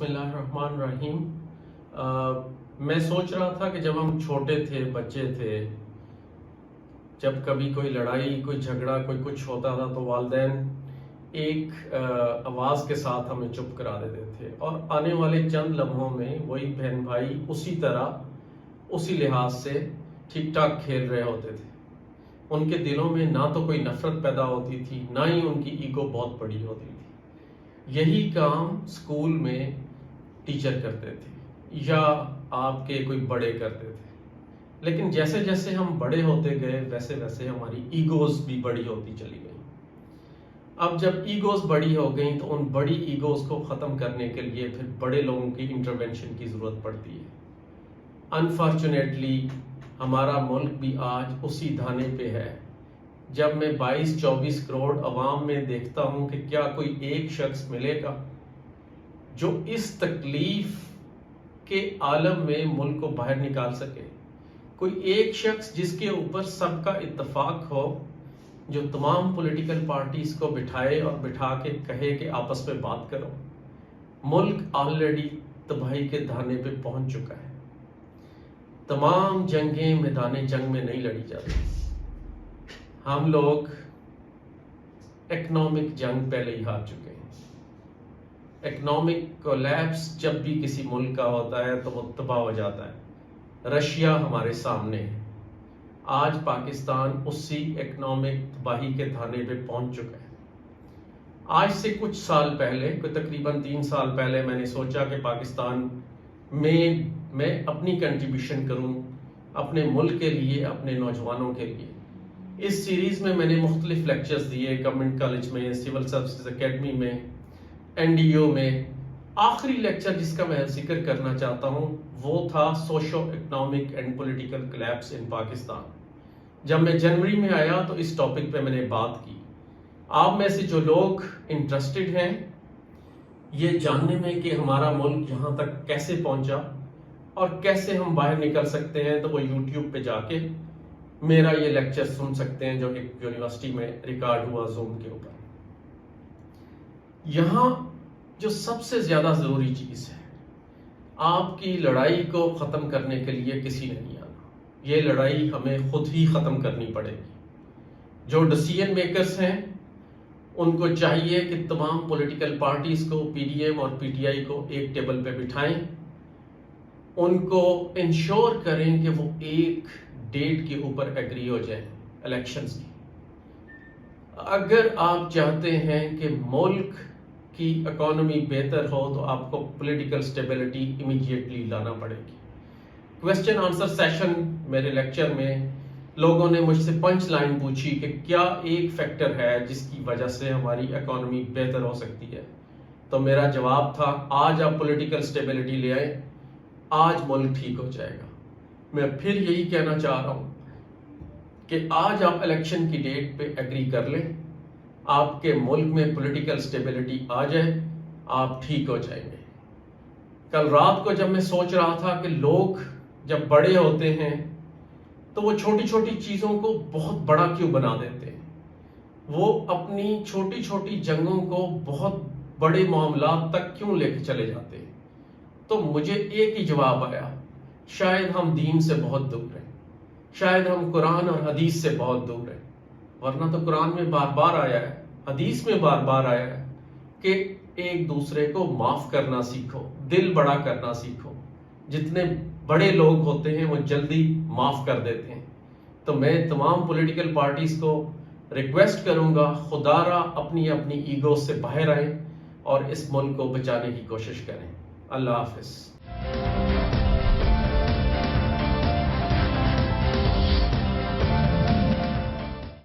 اللہ الرحمن الرحیم۔ میں سوچ رہا تھا کہ جب ہم چھوٹے تھے، بچے تھے، جب کبھی کوئی لڑائی، کوئی جھگڑا، کوئی کچھ ہوتا تھا تو والدین ایک آواز کے ساتھ ہمیں چپ کرا دیتے تھے، اور آنے والے چند لمحوں میں وہی بہن بھائی اسی طرح، اسی لحاظ سے ٹھیک ٹھاک کھیل رہے ہوتے تھے۔ ان کے دلوں میں نہ تو کوئی نفرت پیدا ہوتی تھی، نہ ہی ان کی ایگو بہت بڑی ہوتی تھی۔ یہی کام اسکول میں ٹیچر کرتے تھے یا آپ کے کوئی بڑے کرتے تھے، لیکن جیسے جیسے ہم بڑے ہوتے گئے ویسے ویسے ہماری ایگوز بھی بڑی ہوتی چلی گئی۔ اب جب ایگوز بڑی ہو گئیں تو ان بڑی ایگوز کو ختم کرنے کے لیے پھر بڑے لوگوں کی انٹرونشن کی ضرورت پڑتی ہے۔ انفارچونیٹلی ہمارا ملک بھی آج اسی دھانے پہ ہے۔ جب میں 22-24 کروڑ عوام میں دیکھتا ہوں کہ کیا کوئی ایک شخص ملے گا جو اس تکلیف کے عالم میں ملک کو باہر نکال سکے، کوئی ایک شخص جس کے اوپر سب کا اتفاق ہو، جو تمام پولیٹیکل پارٹیز کو بٹھائے اور بٹھا کے کہے کہ آپس میں بات کرو۔ ملک آلریڈی تباہی کے دھانے پہ پہنچ چکا ہے۔ تمام جنگیں میدان جنگ میں نہیں لڑی جاتی۔ ہم لوگ اکنامک جنگ پہلے ہی ہار چکے ہیں۔ اکنامک کولیپس جب بھی کسی ملک کا ہوتا ہے تو وہ تباہ ہو جاتا ہے۔ رشیا ہمارے سامنے ہے۔ آج پاکستان اسی اکنامک تباہی کے دھانے پہ پہنچ چکا ہے۔ آج سے کچھ سال پہلے، کوئی تقریباً 3 سال پہلے، میں نے سوچا کہ پاکستان میں اپنی کنٹریبیوشن کروں، اپنے ملک کے لیے، اپنے نوجوانوں کے لیے۔ اس سیریز میں میں نے مختلف لیکچرز دیے، گورنمنٹ کالج میں، سول سروسز اکیڈمی میں، NDO میں۔ آخری لیکچر جس کا میں ذکر کرنا چاہتا ہوں وہ تھا socio economic and political collapse in Pakistan. جب میں جنوری میں آیا تو اس ٹاپک پہ میں نے بات کی۔ آپ میں سے جو لوگ انٹرسٹڈ ہیں یہ جاننے میں کہ ہمارا ملک یہاں تک کیسے پہنچا اور کیسے ہم باہر نکل سکتے ہیں، تو وہ YouTube پہ جا کے میرا یہ لیکچر سن سکتے ہیں جو ایک یونیورسٹی میں ریکارڈ ہوا زوم کے اوپر۔ یہاں جو سب سے زیادہ ضروری چیز ہے، آپ کی لڑائی کو ختم کرنے کے لیے کسی نے نہیں آنا۔ یہ لڑائی ہمیں خود ہی ختم کرنی پڑے گی۔ جو ڈیسیژن میکرز ہیں ان کو چاہیے کہ تمام پولیٹیکل پارٹیز کو، PDM اور PTI کو ایک ٹیبل پہ بٹھائیں، ان کو انشور کریں کہ وہ ایک ڈیٹ کے اوپر ایگری ہو جائیں الیکشنز کی۔ اگر آپ چاہتے ہیں کہ ملک کی اکانومی بہتر ہو تو آپ کو پولیٹیکل سٹیبلٹی امیڈیٹلی لانا پڑے گی۔ کوسچن آنسر سیشن میرے لیکچر میں لوگوں نے مجھ سے پنچ لائن پوچھی کہ کیا ایک فیکٹر ہے جس کی وجہ سے ہماری اکانومی بہتر ہو سکتی ہے، تو میرا جواب تھا آج آپ پولیٹیکل سٹیبلٹی لے آئیں، آج ملک ٹھیک ہو جائے گا۔ میں پھر یہی کہنا چاہ رہا ہوں کہ آج آپ الیکشن کی ڈیٹ پہ ایگری کر لیں، آپ کے ملک میں پولیٹیکل سٹیبلٹی آ جائے، آپ ٹھیک ہو جائیں گے۔ کل رات کو جب میں سوچ رہا تھا کہ لوگ جب بڑے ہوتے ہیں تو وہ چھوٹی چھوٹی چیزوں کو بہت بڑا کیوں بنا دیتے ہیں، وہ اپنی چھوٹی چھوٹی جنگوں کو بہت بڑے معاملات تک کیوں لے کے چلے جاتے ہیں، تو مجھے ایک ہی جواب آیا، شاید ہم دین سے بہت دور ہیں، شاید ہم قرآن اور حدیث سے بہت دور ہیں۔ ورنہ تو قرآن میں بار بار آیا ہے، حدیث میں بار بار آیا ہے کہ ایک دوسرے کو معاف کرنا سیکھو، دل بڑا کرنا سیکھو۔ جتنے بڑے لوگ ہوتے ہیں وہ جلدی معاف کر دیتے ہیں۔ تو میں تمام پولیٹیکل پارٹیز کو ریکویسٹ کروں گا، خدا را اپنی اپنی ایگو سے باہر آئیں اور اس ملک کو بچانے کی کوشش کریں۔ اللہ حافظ۔